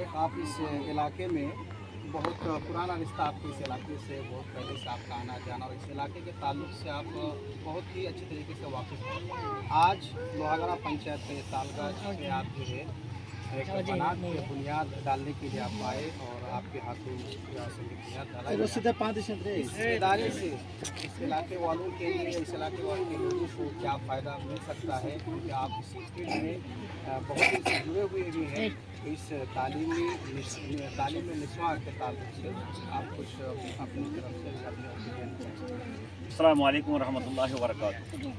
शेख, आप इस इलाके में बहुत पुराना रिश्ता आपके इस इलाके से बहुत पहले से आपका आना जाना और इस इलाके के ताल्लुक से आप बहुत ही अच्छी तरीके से वाकिफ हैं। आज लोहागड़ा पंचायत के तालगाछ से आप जो है एक बनात की बुनियाद डालने के लिए आप आए और आपके हाथों से बुनियाद डाला। इस इदारे से इस इलाके वालों के लिए, इस इलाके वालों के लोगों को क्या फ़ायदा मिल सकता है, क्योंकि आप इसी फील्ड में बहुत दिन से जुड़े हुए भी हैं। इस तालीम में निस्वार के ताल्लुक से आप कुछ अपनी तरफ से अस्सलामु अलैकुम रहमतुल्लाहि व बरकातुहू।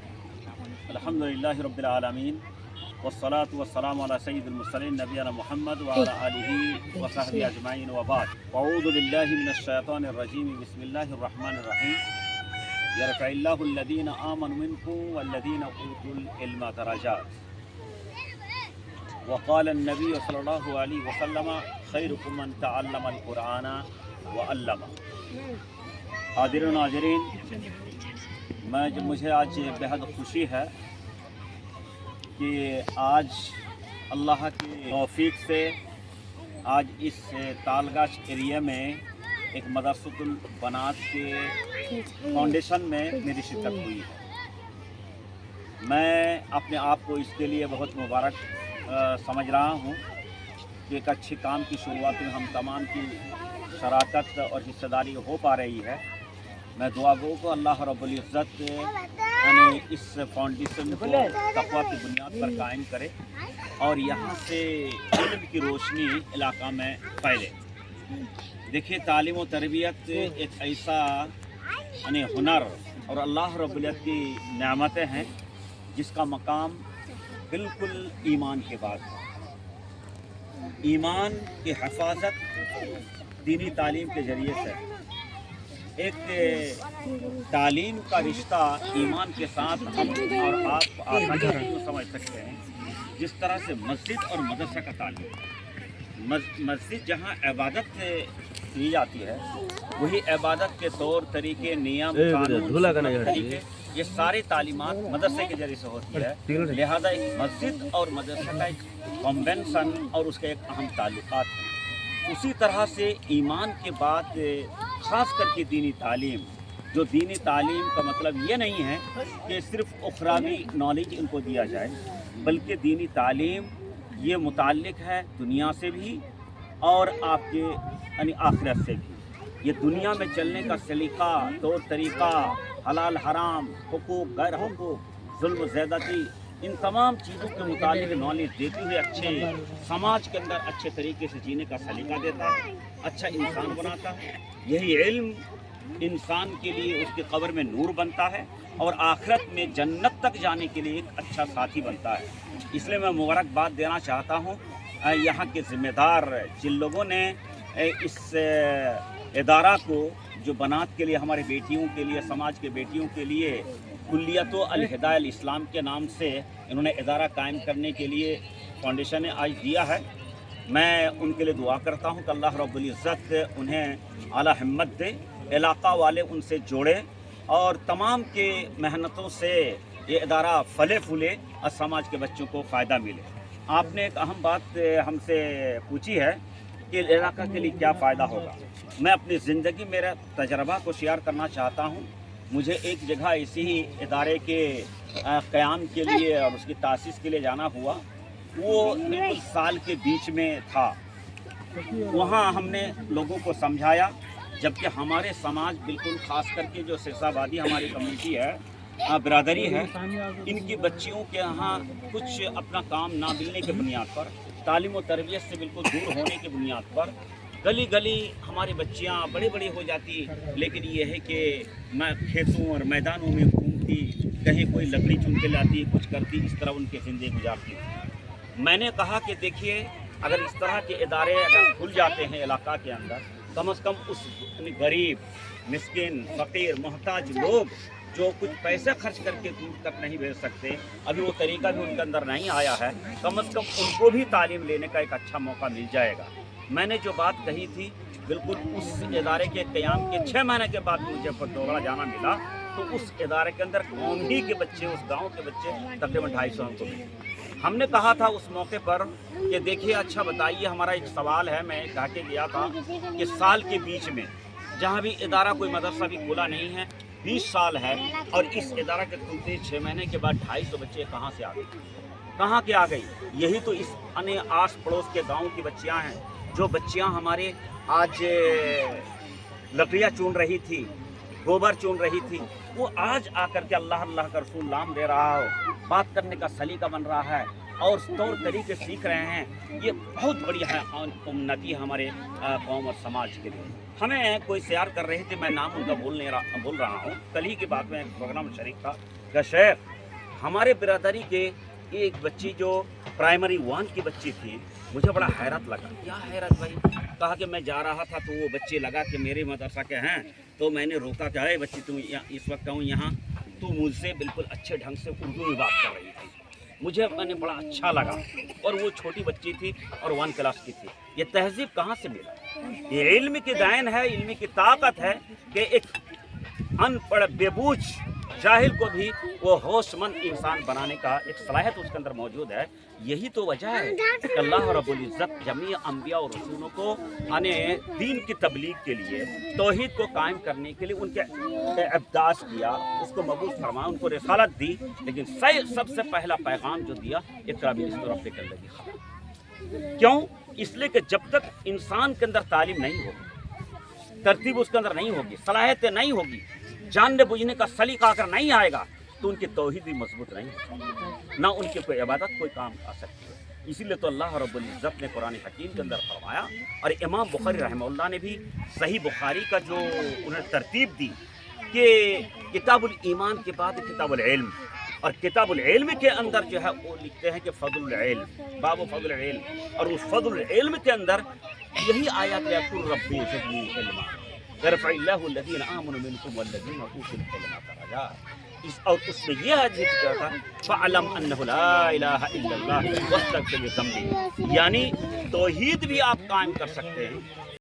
अल्हम्दुलिल्लाहि रब्बिल आलमीन वस्सलातु वस्सलामु अला सय्यिदिल मुरसलीन नबियना मुहम्मद व अला आलिहि व सहबिहि अजमाइन व बाद। अऊज़ु बिल्लाहि मिनश शैतानिर रजीम। बिस्मिल्लाहिर रहमानिर रहीम। यरफ़इल्लाहु अल्लज़ीना आमनु मिनकुम वल्लज़ीना ऊतुल इल्मा दरजात। वक़ाल अन्नबी सल्लल्लाहु अलैहि वसल्लम खैरुकुम मन तअल्लमल कुरआन व अल्लमा। हाज़िर नाज़रीन, मुझे आज बेहद खुशी है कि आज अल्लाह की तौफीक से आज इस तालगाछ एरिया में एक मदरसतुल बनात के फाउंडेशन में मेरी शिरकत हुई है। मैं अपने आप को इसके लिए बहुत मुबारक समझ रहा हूँ कि एक अच्छे काम की शुरुआत में हम तमाम की शराकत और हिस्सेदारी हो पा रही है। मैं दुआ गो को अल्लाह रब्बुल इज़्ज़त यानी इस फाउंडेशन को तक़वा की बुनियाद पर कायम करे और यहाँ से इल्म की रोशनी इलाका में फैले। देखिए, तालीम और तरबियत एक ऐसा यानी हुनर और अल्लाह रब्बुल इज़्ज़त की नेमतें हैं जिसका मकाम बिल्कुल ईमान के बाद है। ईमान की हिफाजत दीनी तालीम के ज़रिए से, एक तालीम का रिश्ता ईमान के साथ हम और आप आसानी से समझ सकते हैं। जिस तरह से मस्जिद और मदरसा का ताल्लुक, मस्जिद जहाँ इबादत की जाती है, वही इबादत के तौर तरीके, नियम, कानून, तरीके, ये सारी तालीमात मदरसे के जरिए से होती है। लिहाजा एक मस्जिद और मदरसा का एक कॉम्बिनेशन और उसके एक अहम ताल्लुकात हैं। उसी तरह से ईमान के बाद ख़ास करके दीनी तालीम, जो दीनी तालीम का मतलब ये नहीं है कि सिर्फ़ उखरावी नॉलेज इनको दिया जाए, बल्कि दीनी तालीम ये मुताल्लिक़ है दुनिया से भी और आपके यानी आखिरत से भी। ये दुनिया में चलने का सलीका, तौर तरीक़ा, हलाल हराम, हुकूक, गैर हुकूक, जुल्म ज़्यादती, इन तमाम चीज़ों के मुतालिक नॉलेज देते हुए अच्छे समाज के अंदर अच्छे तरीके से जीने का सलीका देता है, अच्छा इंसान बनाता है। यही इल्म इंसान के लिए उसकी कब्र में नूर बनता है और आखिरत में जन्नत तक जाने के लिए एक अच्छा साथी बनता है। इसलिए मैं मुबारकबाद देना चाहता हूँ यहाँ के ज़िम्मेदार जिन लोगों ने इस इदारा को, जो बनात के लिए, हमारे बेटियों के लिए, समाज के बेटियों के लिए कुल्लियत अल हिदायत अल इस्लाम के नाम से इन्होंने इदारा कायम करने के लिए फाउंडेशन ने आज दिया है। मैं उनके लिए दुआ करता हूँ कि अल्लाह रब्बुल इज़्ज़त उन्हें आला हिम्मत दे, इलाका वाले उनसे जोड़े और तमाम के मेहनतों से ये इदारा फले फूले और समाज के बच्चों को फ़ायदा मिले। आपने एक अहम बात हमसे पूछी है कि इलाका के लिए क्या फ़ायदा होगा। मैं अपनी ज़िंदगी, मेरा तजर्बा को शेयर करना चाहता हूँ। मुझे एक जगह इसी ही इदारे के क़याम के लिए और उसकी तासीस के लिए जाना हुआ। वो बिल्कुल साल के बीच में था। वहाँ हमने लोगों को समझाया, जबकि हमारे समाज बिल्कुल ख़ास करके जो सिरसाबादी हमारी कम्युनिटी है, बिरादरी है, इनकी बच्चियों के यहाँ कुछ अपना काम ना मिलने के बुनियाद पर, तालीम और तरबियत से बिल्कुल दूर होने के बुनियाद पर गली गली हमारी बच्चियाँ बड़ी बड़ी हो जाती, लेकिन ये है कि मैं खेतों और मैदानों में घूमती, कहीं कोई लकड़ी चुन के लाती, कुछ करती, इस तरह उनकी ज़िंदगी गुजारती। मैंने कहा कि देखिए, अगर इस तरह के इदारे अगर खुल जाते हैं इलाका के अंदर, कम से कम उस गरीब, मिस्किन, फ़कीर, मोहताज लोग जो कुछ पैसे खर्च करके दूर तक नहीं भेज सकते, अभी वो तरीका भी उनके अंदर नहीं आया है, कम से कम उनको भी तालीम लेने का एक अच्छा मौका मिल जाएगा। मैंने जो बात कही थी, बिल्कुल उस इदारे के क़याम के 6 महीने के बाद मुझे दोबारा जाना मिला, तो उस इदारे के अंदर कौम ही के बच्चे, उस गांव के बच्चे तकरीबन 250 हमको मिले। हमने कहा था उस मौके पर कि देखिए अच्छा बताइए, हमारा एक सवाल है, मैं कह के गया था कि साल के बीच में जहाँ भी इदारा कोई मदरसा भी खुला नहीं है, 20 साल है, और इस इदारा के खुलते 6 महीने के बाद 250 बच्चे कहाँ से आ गए, कहाँ के आ गई? यही तो इस अन्य आस पड़ोस के गाँव की बच्चियाँ हैं, जो बच्चियाँ हमारे आज लकड़ियाँ चुन रही थी, गोबर चुन रही थी, वो आज आकर के अल्लाह अल्लाह का रसूल नाम दे रहा हो, बात करने का सलीका बन रहा है और तौर तरीके सीख रहे हैं। ये बहुत बड़ी है उन्नति है हमारे कौम और समाज के लिए। हमें कोई शेयर कर रहे थे, मैं नाम उनका बोल रहा हूँ, कल ही की बात में प्रोग्राम शरीक था कि शेख हमारे बिरादरी के एक बच्ची जो प्राइमरी 1 की बच्ची थी, मुझे बड़ा हैरत लगा। क्या हैरत भाई? कहा कि मैं जा रहा था तो वो बच्चे लगा कि मेरे मदरसा के हैं, तो मैंने रोका कि अरे बच्ची तुम इस वक्त हूँ यहाँ, तो मुझसे बिल्कुल अच्छे ढंग से उर्दू में बात कर रही थी। मैंने बड़ा अच्छा लगा, और वो छोटी बच्ची थी और 1 क्लास की थी। ये तहजीब कहाँ से मिला? ये इल्म की दायन है, इल्म की ताकत है कि एक अनपढ़ बेबूझ जाहिल को भी वो होशमंद इंसान बनाने का एक सलाहियत उसके अंदर मौजूद है। यही तो वजह है कि अल्लाह रब्बुल इज़्ज़त जमी अंबिया और रसूलों को आने दीन की तबलीग के लिए, तौहीद को कायम करने के लिए उनके इब्दास किया, उसको मबूस फरमाया, उनको रिसालत दी। लेकिन सबसे पहला पैगाम जो दिया, इक़रा बिस्मि रब्बिकल लज़ी खलक़। क्यों? इसलिए कि जब तक इंसान के अंदर तालीम नहीं होगी, तरतीब उसके अंदर नहीं होगी, सलाहियत नहीं होगी, जानने बुझने का सलीका अगर नहीं आएगा, तो उनकी तौहीद भी मजबूत नहीं, ना उनकी कोई इबादत कोई काम आ सकती है। इसीलिए तो अल्लाह रब्बुल इज़्ज़त ने कुरान हकीम के अंदर फरमाया, और इमाम बुखारी रहमहुल्लाह ने भी सही बुखारी का जो उन्हें तरतीब दी कि किताबुल ईमान के बाद किताबुल इल्म, और किताबुल इल्म के अंदर जो है वो लिखते हैं कि फदलुल इल्म, बाबु फदलुल इल्म, और उस फदलुल इल्म के अंदर यही आयत है कुल रब्बी ज़िदनी इल्मा यरफ़इल्लाहु अल्लज़ीना आमनु मिनकुम वल्लज़ीना ऊतुल इल्मा दरजात। और उसमें यह जिक्र था फ़अलम अन्नहु ला इलाहा इल्लल्लाह वस्तग़फिर लिज़ंबी, यानी तौहीद भी आप कायम कर सकते हैं,